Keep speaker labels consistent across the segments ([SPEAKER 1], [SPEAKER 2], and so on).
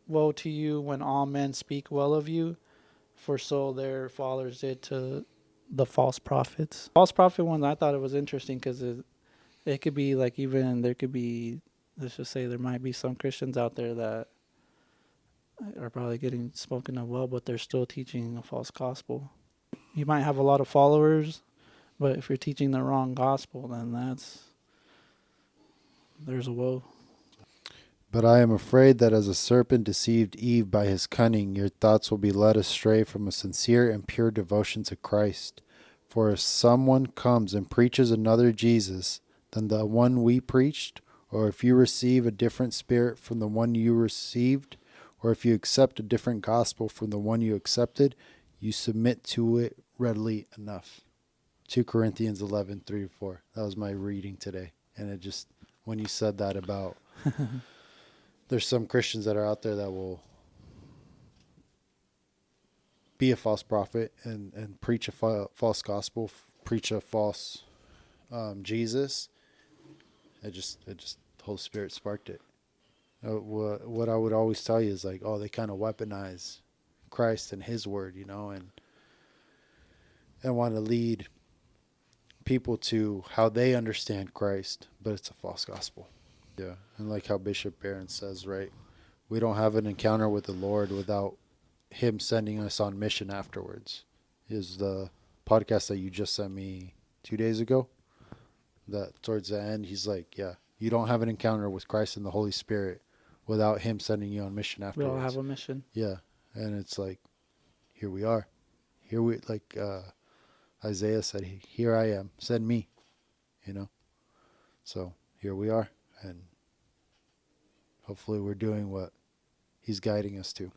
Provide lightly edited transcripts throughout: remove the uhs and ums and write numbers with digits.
[SPEAKER 1] woe to you when all men speak well of you, for so their fathers did to the false prophets. False prophet one, I thought it was interesting because it could be like, even there could be, let's just say there might be some Christians out there that are probably getting spoken of well, but they're still teaching a false gospel. You might have a lot of followers, but if you're teaching the wrong gospel, then there's a woe.
[SPEAKER 2] But I am afraid that as a serpent deceived Eve by his cunning, your thoughts will be led astray from a sincere and pure devotion to Christ. For if someone comes and preaches another Jesus than the one we preached, or if you receive a different spirit from the one you received, or if you accept a different gospel from the one you accepted, you submit to it readily enough. 2 Corinthians 11:3-4. That was my reading today. And it just, when you said that about there's some Christians that are out there that will be a false prophet and preach a false gospel, preach a false Jesus. It just the Holy Spirit sparked it. What I would always tell you is like, oh, they kind of weaponize Christ and His word, and want to lead people to how they understand Christ, but it's a false gospel. Yeah, and like how Bishop Barron says, right? We don't have an encounter with the Lord without Him sending us on mission afterwards. Is the podcast that you just sent me 2 days ago? That towards the end, he's like, yeah, you don't have an encounter with Christ and the Holy Spirit without Him sending you on mission
[SPEAKER 1] We
[SPEAKER 2] afterwards.
[SPEAKER 1] all have a mission.
[SPEAKER 2] Yeah, and it's like, here we are. Here we, like Isaiah said, here I am, send me, So here we are, and hopefully we're doing what He's guiding us to.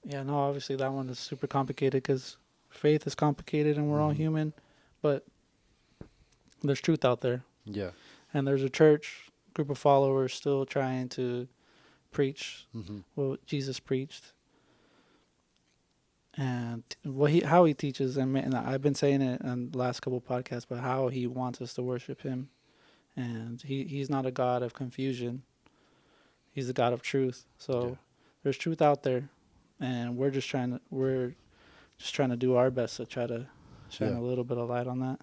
[SPEAKER 1] Yeah, no, obviously that one is super complicated because faith is complicated and we're all human, but there's truth out there.
[SPEAKER 2] Yeah.
[SPEAKER 1] And there's a church group of followers still trying to preach what Jesus preached. And how he teaches, and I've been saying it in the last couple of podcasts, but how he wants us to worship him. And he's not a God of confusion. He's a God of truth. So there's truth out there, and we're just trying to do our best to try to shine a little bit of light on that.